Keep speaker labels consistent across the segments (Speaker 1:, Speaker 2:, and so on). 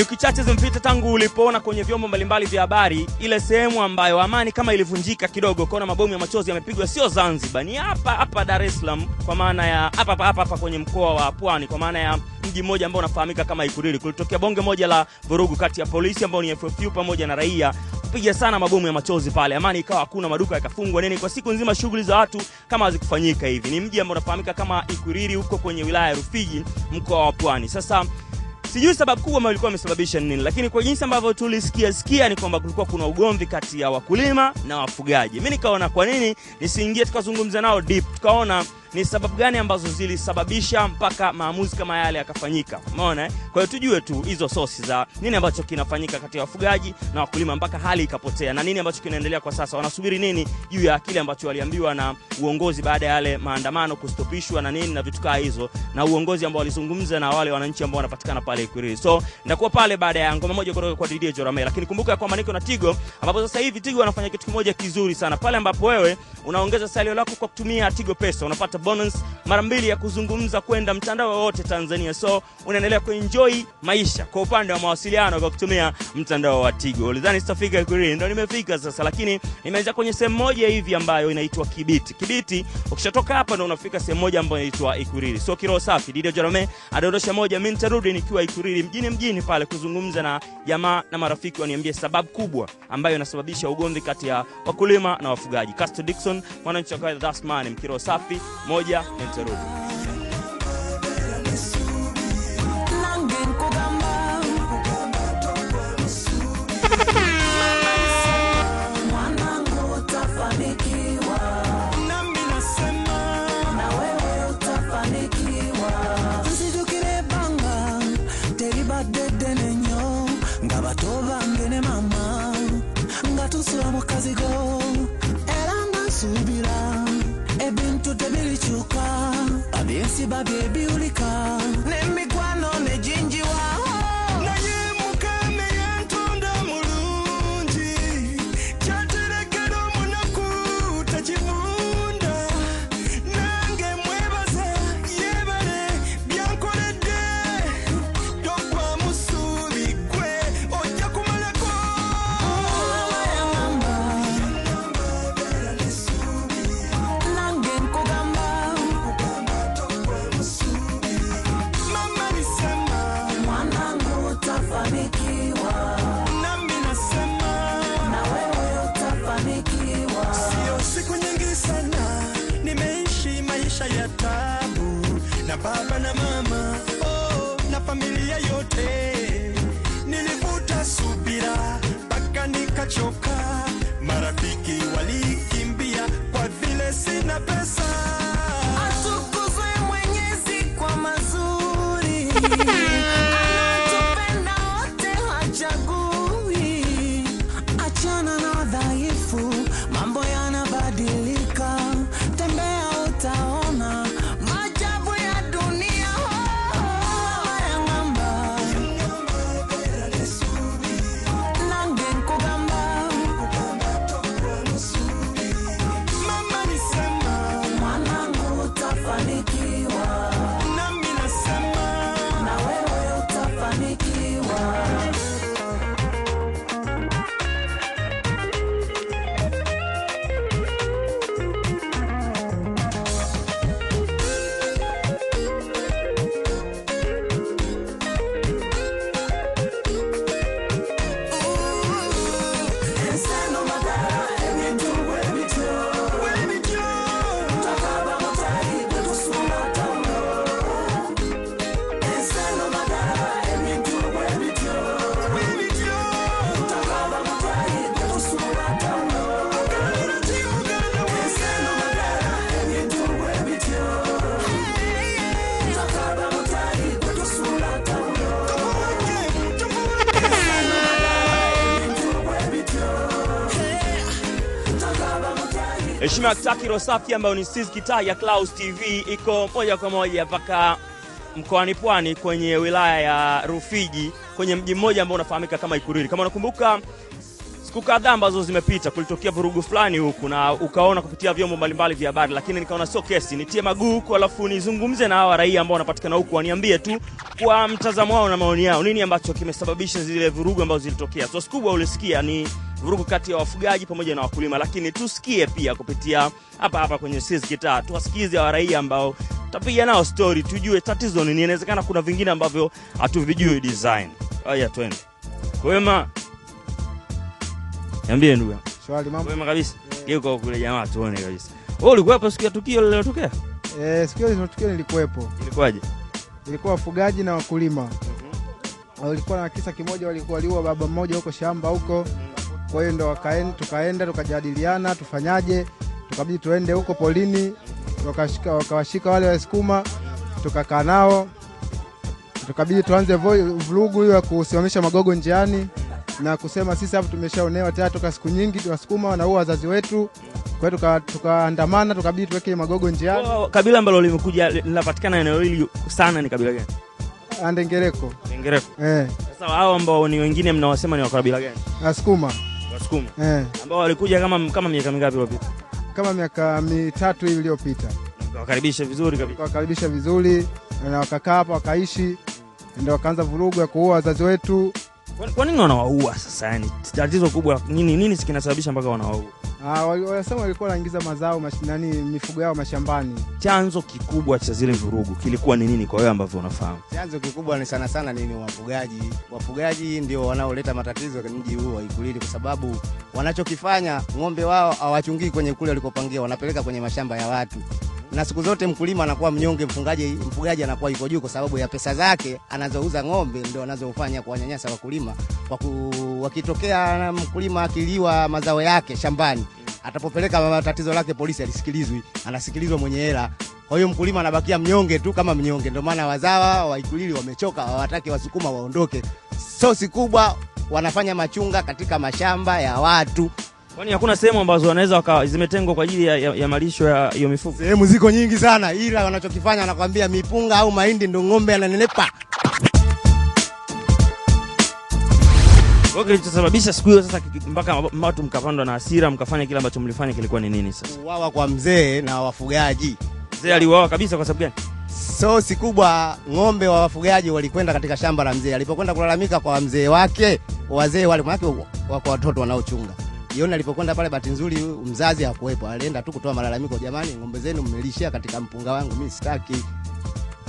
Speaker 1: wiki chache zimepita tangu ulipoona kwenye vyombo mbalimbali vya habari ile sehemu ambayo amani kama ilivunjika kidogo, kuna mabomu ya machozi yamepigwa sio Zanzibar, ni hapa Dar es Salaam, kwa maana ya hapa kwenye mkoa wa Pwani, kwa maana ya mji mmoja ambao unafahamika kama Ikuriri. Kulitokea bonge moja la vurugu kati ya polisi ambao ni FFU pamoja na raia, kupiga sana mabomu ya machozi pale. Amani ikawa hakuna, maduka yakafungwa nini, kwa siku nzima shughuli za watu kama hazikufanyika hivi. Ni mji ambao unafahamika kama Ikuriri huko kwenye wilaya ya Rufiji, mkoa wa Pwani. Sasa sijui sababu kubwa ambayo ilikuwa imesababisha nini, lakini kwa jinsi ambavyo tulisikia ni kwamba kulikuwa kuna ugomvi kati ya wakulima na wafugaji. Mimi nikaona kwa nini nisiingie tukazungumza nao deep, tukaona ni sababu gani ambazo zilisababisha mpaka maamuzi kama yale yakafanyika. Umeona Kwa hiyo tujue tu hizo sources za nini ambacho kinafanyika kati ya wafugaji na wakulima mpaka hali ikapotea, na nini ambacho kinaendelea kwa sasa. Wanasubiri nini juu ya kile ambacho waliambiwa na uongozi baada ya yale maandamano kustopishwa na nini na vitu kama hizo, na uongozi ambao walizungumza na wale wananchi ambao wanapatikana pale Ikuriri. So ndakuwa pale baada ya ngoma moja kutoka kwa DJ Joramel. Lakini kumbuka kwamba niko na Tigo, ambapo sasa hivi Tigo wanafanya kitu kimoja kizuri sana. Pale ambapo wewe unaongeza salio lako kwa kutumia Tigo Pesa, unapata bonus mara 2 ya kuzungumza kwenda mtandao wote Tanzania. So unaendelea kuenjoy maisha kwa upande wa mawasiliano kwa kutumia mtandao wa Tigo. Ulidhani sitafika Ikuriri, ndio nimefika sasa, lakini nimeanza kwenye sehemu moja hivi ambayo inaitwa Kibiti. Kibiti ukishatoka hapa ndio unafika sehemu moja ambayo inaitwa Ikuriri. So kiroho safi DJ Joramel adondosha moja, mimi nitarudi nikiwa Ikuriri mjini pale kuzungumza na jamaa na marafiki waniambie sababu kubwa ambayo inasababisha ugomvi kati ya wakulima na wafugaji. Castro Dixon, mwananchi wa That's Man, kiroho safi moja, nitarudi.
Speaker 2: Baby ulika nemi kwano ne jinji wao na yemukame yantunda mulungi chaterekero munaku tachivunda nange mwebaza yebale byankolede dokwa musubi kwe ojja kumalako nange nkugamba ya tabu na baba na mama, na familia yote. Nilivuta subira mpaka nikachoka, marafiki walikimbia kwa vile sina pesa. Atukuzwe Mwenyezi kwa mazuri, anatupenda wote hachagui. Achana na dhaifu, mambo yanabadilika, tembea utaona maajabu ya dunia. Nange nkugamba mama nisema mwanangu utafanikiwa, nami nasema na wewe utafanikiwa.
Speaker 1: Heshima ya Kiroho Safi ambayo ni Sis Kitaa ya Clouds TV iko moja kwa moja mpaka mkoani Pwani kwenye wilaya ya Rufiji, kwenye mji mmoja ambao unafahamika kama Ikuriri. Kama unakumbuka Siku kadhaa ambazo zimepita kulitokea vurugu fulani huku na ukaona kupitia vyombo mbalimbali vya habari, lakini nikaona sio kesi, nitie maguu huku alafu nizungumze na hawa raia ambao wanapatikana huku, waniambie tu kwa mtazamo wao na maoni yao nini ambacho kimesababisha zile vurugu ambazo zilitokea. So sikubwa ulisikia ni vurugu kati ya wafugaji pamoja na wakulima, lakini tusikie pia kupitia hapa kwenye Sisi Kitaa, tuwasikize hawa raia ambao tapiga nao story tujue tatizo ni nini. Inawezekana kuna vingine ambavyo hatuvijui design. Haya twende. Kwema. Niambie ndugu.
Speaker 3: Swali mambo.
Speaker 1: Kwema kabisa. Kiko kule jamaa tuone kabisa. Wewe ulikuwa hapo siku ya tukio lililotokea?
Speaker 3: Siku ya tukio nilikuwepo.
Speaker 1: Ilikuwaje?
Speaker 3: Ilikuwa wafugaji na wakulima. Walikuwa na kisa kimoja, walikuwa waliua baba mmoja huko shamba huko. Kwa hiyo ndo tukaenda tukajadiliana tufanyaje. Tukabidi tuende huko polini, wakawashika wale Wasukuma, tukakaa nao. Tukabidi tuanze vurugu hiyo ya kusimamisha magogo njiani na kusema sisi hapo tumeshaonewa tayari toka siku nyingi, Wasukuma wanaua wazazi wetu. Kwa hiyo tukaandamana, tukabidi tuweke magogo njiani.
Speaker 1: Kabila ambalo limekuja linapatikana eneo hili sana ni kabila gani?
Speaker 3: Ndengereko.
Speaker 1: Ndengereko. Sasa hao ambao ni wengine mnawasema ni wa kabila gani?
Speaker 3: Wasukuma.
Speaker 1: Wasukuma. Ambao walikuja kama miaka mingapi iliyopita?
Speaker 3: Kama miaka 3 hivi iliyopita.
Speaker 1: Wakaribisha vizuri kabisa.
Speaker 3: Wakaribisha vizuri na wakakaa hapa wakaishi, ndio wakaanza vurugu ya kuua wazazi wetu.
Speaker 1: Kwa nini wanawaua sasa? Yani tatizo kubwa nini kinasababisha mpaka wanawaua?
Speaker 3: Wanasema walikuwa wanaingiza mazao mifugo yao mashambani.
Speaker 1: Chanzo kikubwa cha zile vurugu kilikuwa ni nini kwa wewe ambavyo unafahamu?
Speaker 4: Chanzo kikubwa ni sana nini wafugaji. Wafugaji ndio wanaoleta matatizo kwenye mji huu wa Ikulili, kwa sababu wanachokifanya ng'ombe wao hawachungii kwenye kule walikopangia, wanapeleka kwenye mashamba ya watu. Na siku zote mkulima anakuwa mnyonge, mfugaji anakuwa yuko juu kwa sababu ya pesa zake anazouza ng'ombe ndio anazofanya kuwanyanyasa wakulima. Wakitokea mkulima akiliwa mazao yake shambani, atapopeleka tatizo lake polisi alisikilizwi, anasikilizwa mwenye hela. Kwa hiyo mkulima anabakia mnyonge tu kama mnyonge. Ndio maana wazawa wa Ikulili wamechoka, hawataki Wasukuma waondoke. Sosi kubwa wanafanya machunga katika mashamba ya watu.
Speaker 1: Kwani hakuna sehemu ambazo wanaweza zimetengwa kwa ajili ya malisho ya hiyo mifugo?
Speaker 4: Sehemu ziko nyingi sana, ila wanachokifanya anakuambia mipunga au mahindi ndio ng'ombe ananenepa.
Speaker 1: Kwa kilichosababisha siku hiyo sasa mpaka watu mkapandwa na hasira mkafanya kile ambacho mlifanya kilikuwa ni nini sasa?
Speaker 4: Uwawa kwa mzee na wafugaji.
Speaker 1: Mzee aliuawa kabisa kwa sababu gani?
Speaker 4: Sosi kubwa, ng'ombe wa wafugaji walikwenda katika shamba la mzee. Alipokwenda kulalamika kwa mzee wake, wazee wale mwake wako watoto wanaochunga. Jioni alipokwenda pale, bahati nzuri mzazi hakuwepo. Alienda tu kutoa malalamiko, jamani ng'ombe zenu mmelishia katika mpunga wangu, mimi sitaki.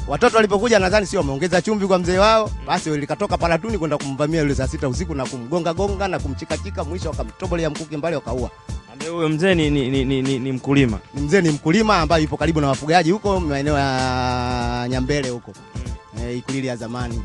Speaker 4: Watoto walipokuja nadhani sio wameongeza chumvi kwa mzee wao, basi likatoka palatuni kwenda kumvamia yule saa 6 usiku na kumgonga na kumchikachika, mwisho wakamtobolea mkuki mbali wakaua.
Speaker 1: Ambaye huyo mzee ni mkulima.
Speaker 4: Ni mzee ni mkulima ambaye yupo karibu na wafugaji huko maeneo ya Nyambele huko. Ikulili ya zamani.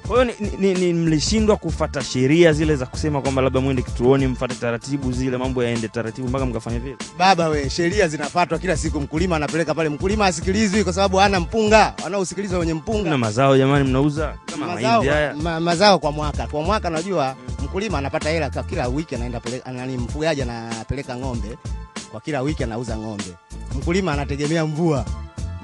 Speaker 1: Kwa hiyo ni mlishindwa kufuata sheria zile za kusema kwamba labda muende kituoni mfuate taratibu zile, mambo yaende taratibu mpaka mkafanya vile?
Speaker 4: Baba we, sheria zinafuatwa kila siku. Mkulima anapeleka pale, mkulima asikilizwi kwa sababu hana mpunga. Wanaosikilizwa wenye mpunga.
Speaker 1: Na mazao jamani mnauza kama mahindi haya.
Speaker 4: Mazao kwa mwaka. Kwa mwaka najua mkulima anapata hela kila wiki, anaenda mfugaji anapeleka ng'ombe. Kwa kila wiki anauza ng'ombe. Mkulima anategemea mvua.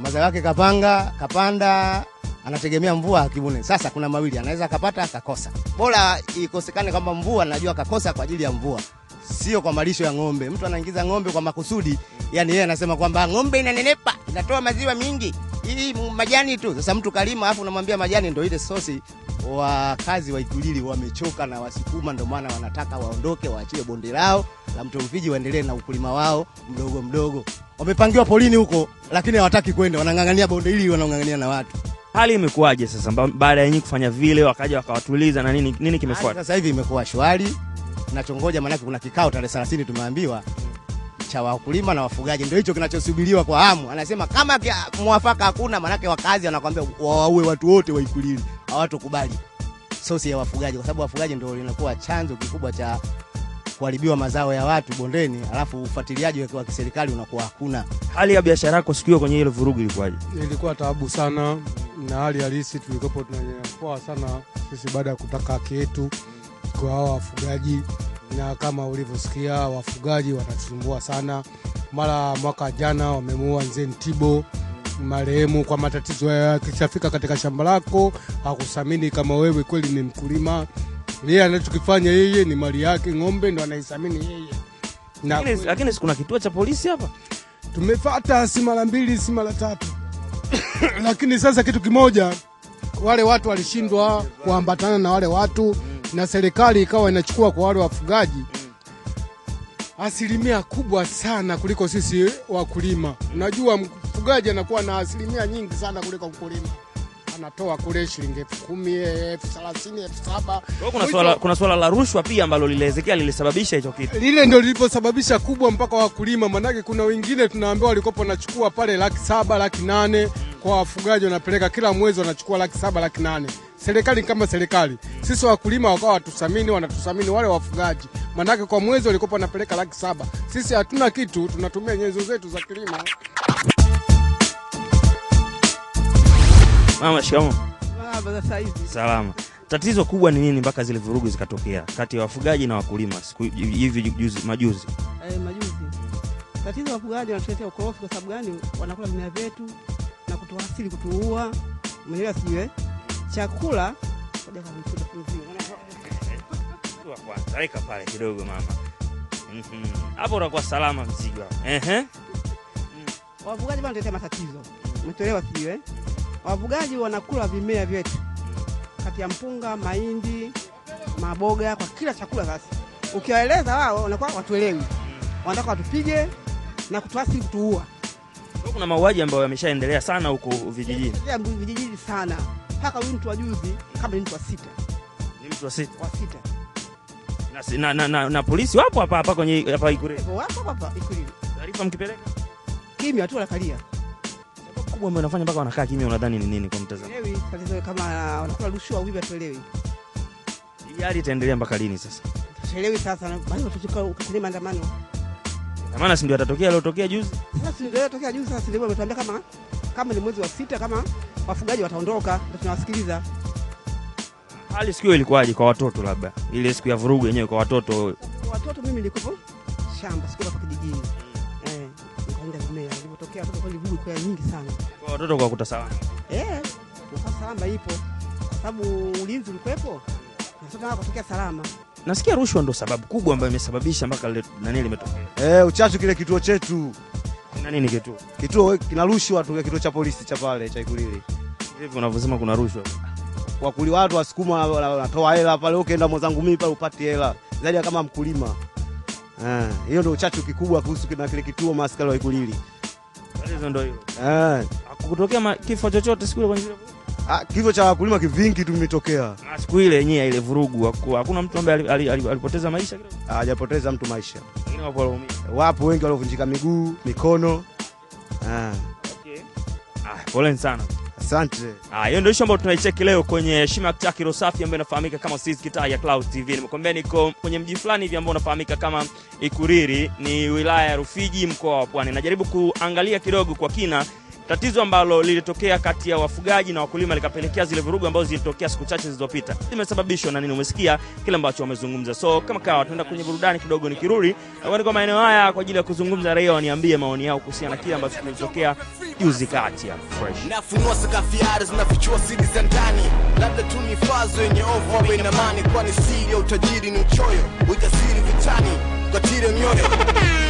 Speaker 4: Mazao yake kapanda anategemea mvua akivune. Sasa kuna mawili, anaweza akapata akakosa. Bora ikosekane kwamba mvua, najua akakosa kwa ajili ya mvua, sio kwa malisho ya ng'ombe. Mtu anaingiza ng'ombe kwa makusudi, yani yeye anasema kwamba ng'ombe inanenepa, inatoa maziwa mingi, hii majani tu. Sasa mtu kalima afu unamwambia majani ndio ile sosi. Wakazi wa Ikulili wamechoka na Wasukuma, ndio maana wanataka waondoke, waachie bonde lao la Mto Rufiji waendelee na ukulima wao mdogo. Wamepangiwa polini huko, lakini hawataki kwenda, wanang'ang'ania bonde hili, wanang'ang'ania na watu.
Speaker 1: Hali imekuaje sasa baada ya nyinyi kufanya vile, wakaja wakawatuliza na nini kimefuata?
Speaker 4: Sasa hivi imekuwa shwari. Tunachongoja maana kuna kikao tarehe 30 tumeambiwa cha wakulima na wafugaji, ndio hicho kinachosubiriwa kwa hamu. Anasema kama mwafaka hakuna, maana yake wakazi anakuambia waue watu wote wa Ikulili. Hawatokubali sosi ya wafugaji, kwa sababu wafugaji ndio linakuwa chanzo kikubwa cha kuharibiwa mazao ya watu bondeni, alafu ufuatiliaji wa kiserikali unakuwa hakuna.
Speaker 1: Hali ya biashara yako siku hiyo kwenye ile vurugu ilikuwaje?
Speaker 5: Ilikuwa taabu sana, na hali halisi tulikopo tunanyanyapwa sana sisi baada ya kutaka haki yetu kwa hao wafugaji. Na kama ulivyosikia, wafugaji wanatusumbua sana. Mara mwaka jana wamemuua Mzee Ntibo marehemu kwa matatizo ya kishafika katika shamba lako, hakusamini kama wewe kweli ni mkulima. Yeye anachokifanya yeye ni mali yake, ng'ombe ndo anaisamini yeye.
Speaker 1: Lakini kuna kituo cha polisi hapa.
Speaker 5: Tumefuata si mara 2 si mara 3. Lakini sasa kitu kimoja, wale watu walishindwa kuambatana na wale watu na serikali ikawa inachukua kwa wale wafugaji asilimia kubwa sana kuliko sisi wakulima. Unajua mfugaji anakuwa na asilimia nyingi sana kuliko mkulima. Anatoa kule shilingi 10,000, 30,000, 7,000.
Speaker 1: Kuna swala la rushwa pia ambalo liliwezekea lilisababisha hicho kitu.
Speaker 5: Lile ndio liliposababisha kubwa mpaka wakulima, manake kuna wengine tunaambiwa walikopo wanachukua pale 700,000, 800,000 kwa wafugaji wanapeleka kila mwezi wanachukua 700,000, 800,000. Serikali kama serikali, sisi wakulima wakawa wanatusamini wale wafugaji. Manake kwa mwezi walikopo wanapeleka 700,000. Sisi hatuna kitu, tunatumia nyenzo zetu za kilimo.
Speaker 1: Mama, shikamoo.
Speaker 6: Baba saizi.
Speaker 1: Salama. Tatizo kubwa ni nini mpaka zile vurugu zikatokea kati ya wafugaji na wakulima hivi majuzi?
Speaker 6: Majuzi. Tatizo wafugaji wanatuletea ukorofi kwa sababu gani? Wanakula mimea yetu na kutuasili kutuua. Mwenyewe sijue. Chakula ngoja kamfuta kumzima.
Speaker 1: Kwa kwanza weka pale kidogo mama. Hapo utakuwa salama mzigo.
Speaker 6: Wafugaji wanatuletea matatizo. Umetolewa sijue. Wafugaji wanakula vimea vyetu. Kati ya mpunga, mahindi, maboga, kwa kila chakula sasa. Ukiwaeleza wao wanakuwa watuelewi. Wanataka watupige na kutuasili kutuua.
Speaker 1: Kuna mauaji ambayo yameshaendelea sana huko vijijini.
Speaker 6: Vijijini sana. Mpaka huyu mtu wa juzi kama ni mtu wa 6.
Speaker 1: Ni mtu wa 6.
Speaker 6: Wa
Speaker 1: 6. Na polisi wapo hapa kwenye hapa Ikuriri.
Speaker 6: Wapo hapa Ikuriri.
Speaker 1: Taarifa mkipeleka?
Speaker 6: Kimya tu wanakalia.
Speaker 1: Sababu kubwa ambayo inafanya mpaka wanakaa kimya, unadhani ni nini kwa mtazamo?
Speaker 6: Elewi tatizo kama wanakula rushwa wibi atuelewi.
Speaker 1: Hii hali itaendelea mpaka lini sasa?
Speaker 6: Tuelewi sasa bado tukachukua maandamano.
Speaker 1: Maana si ndio atatokea aliyotokea juzi?
Speaker 6: Sasa si ndio tokea juzi, sasa ndio wametuambia kama ni mwezi wa 6 kama wafugaji wataondoka, ndio tunawasikiliza.
Speaker 1: Hali sikio ilikuwaje kwa watoto labda? Ile siku ya vurugu yenyewe kwa watoto.
Speaker 6: Watoto mimi nilikuwa shamba, sikuwa kwa kijijini. Nikaenda kumea, ilipotokea watoto kwa vurugu kwa nyingi sana.
Speaker 1: Kwa watoto kwa kutasawa.
Speaker 6: Kwa salama ipo. Kwa sababu ulinzi ulikuwepo. Na sasa wakatokea salama.
Speaker 1: Nasikia rushwa ndo sababu kubwa ambayo imesababisha mpaka nani limetokea.
Speaker 4: Uchachu kile kituo chetu.
Speaker 1: Na nini kituo?
Speaker 4: Kituo kina rushwa tu, kituo cha polisi cha pale cha Ikuriri.
Speaker 1: Hivi unavyosema kuna rushwa.
Speaker 4: Wakuli watu wasukuma wanatoa hela pale, ukienda mwenzangu mimi pale upate hela. Zaidi kama mkulima. Hiyo ndio uchachu kikubwa kuhusu kile kituo maaskari wa Ikuriri.
Speaker 1: Tatizo ndio hilo. Hakutokea kifo chochote siku ile kwa njia.
Speaker 4: Kifo cha wakulima kivingi tu vimetokea.
Speaker 1: Siku ile yenyewe ile vurugu hakuna mtu ambaye alipoteza maisha kidogo.
Speaker 4: Hajapoteza mtu maisha.
Speaker 1: Wengine wapo waliumia.
Speaker 4: Wapo wengi waliovunjika miguu, mikono.
Speaker 1: Okay. Pole sana.
Speaker 4: Asante.
Speaker 1: Hiyo ndio ishu ambayo tunaicheki leo kwenye heshima ya Rosafi ambayo inafahamika kama Sisi Kitaa ya Clouds TV. Nimekwambia niko kwenye mji fulani hivi ambao unafahamika kama Ikuriri, ni wilaya ya Rufiji, mkoa wa Pwani. Najaribu kuangalia kidogo kwa kina tatizo ambalo lilitokea kati ya wafugaji na wakulima likapelekea zile vurugu ambazo zilitokea siku chache zilizopita. Zimesababishwa na nini? Umesikia kile ambacho wamezungumza. So kama kawa tunaenda kwenye burudani kidogo nikirudi. Na kwa maeneo haya kwa ajili ya kuzungumza, raia waniambie maoni yao kuhusiana na kile ambacho kilitokea juzi kati ya Fresh.
Speaker 2: Nafunua sakafiari zinafichua siri za ndani. Labda tu ni fazo yenye ovu ina amani, kwani siri ya utajiri ni uchoyo, ujasiri vitani kwa tire mioyo.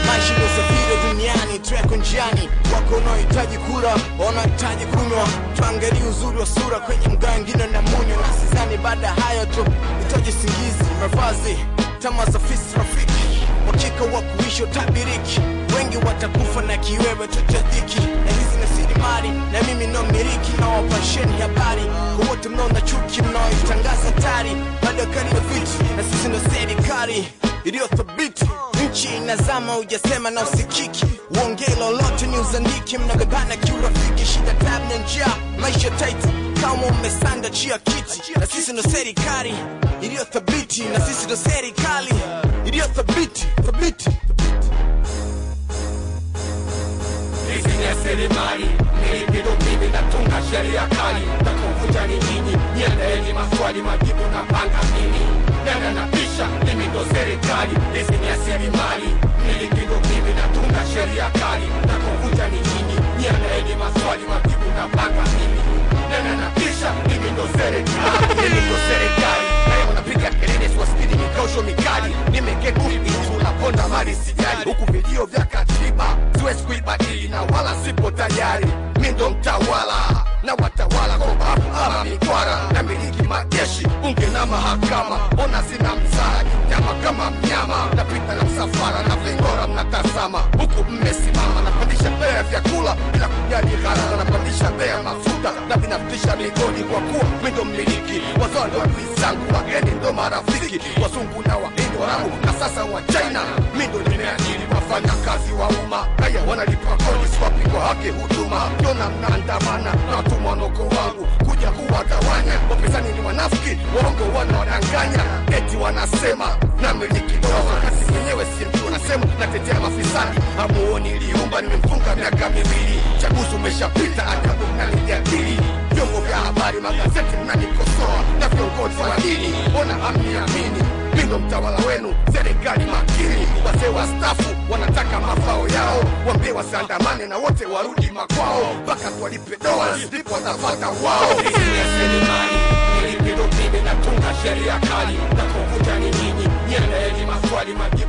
Speaker 2: Maisha ni usafiri duniani, treko njiani. Wako unaohitaji kura, wanaohitaji kunywa. Tuangalie uzuri wa sura kwenye mgangino na munyo. Na sizani baada hayo tu itaji singizi, mavazi tamaa za fisi rafiki. Wakika wa kuishi utabiriki, wengi watakufa na kiwewe tutadhiki. Na hizi na siri mali, na mimi no miliki. Na wapasheni habari, kwa wote mnaona chuki, mnaoitangaza tari. Bado kani na viti, na sisi ndo serikali iliyo thabiti. Nchi inazama ujasema na usikiki. Uongee lolote ni uzandiki. Mnabebana kiurafiki, shida tabu na njaa, maisha tight kama umesanda chia kiti. Na sisi ndo serikali iliyo thabiti. Na sisi ndo serikali iliyo thabiti.
Speaker 7: Hizi ni rasilimali, nilipido bibi natunga sheria kali. Nakuvunja ni nyinyi, niendeeni maswali majibu na panga mimi. Nena na pisha, mimi ndo serikali. Hizi ni rasilimali, nilipido bibi natunga sheria kali. Nakuvunja ni nyinyi, niendeeni maswali majibu na panga mimi. Nena na pisha, mimi ndo serikali. Mimi ndo serikali, na hiyo napiga kelele Kekuibi tunaponda mali sijali, huku vilio vya katiba siwezi kuibadili na wala sipo tayari. Mindo mtawala na watawala kwa babu ama mikwara, na miliki majeshi, bunge na mahakama. Ona sina msara, nyama kama mnyama, napita na msafara na vingora mnatazama. Huku mmesimama, napandisha bei ya vyakula bila kujali gharama, napandisha bei ya mafuta na binaftisha migodi, kwa kuwa mindo mmiliki. Wazalo adui zangu, wageni ndo marafiki, wazungu na wahindi, warabu na sasa wa China. Mindo nimeajiri wafanya kazi wa umma, haya wanalipa kodi, siwapi kwa haki huduma. Kiona mnaandamana na watumwa wanoko wangu kuja kuwagawanya, wapinzani ni wanafiki, waongo wanawadanganya, eti wanasema na miliki dola, kasi mwenyewe si mtu, wanasema natetea mafisadi. Hamuoni iliumba, nimemfunga miaka 2, chaguzi umeshapita, adabu mnalijadili. Vyombo vya habari, magazeti mnanikosoa, na viongozi wa dini ona hamniamini. Mindo mtawala wenu, serikali makini, wazee wa stafu wanataka mafao yao, wambie wasiandamane na wote warudi makwao, mpaka tuwalipe dola ndipo watafata wao. Serikali nilipido mimi natunga sheria kali, na kuvuta ni nyinyi, nyie maswali majibu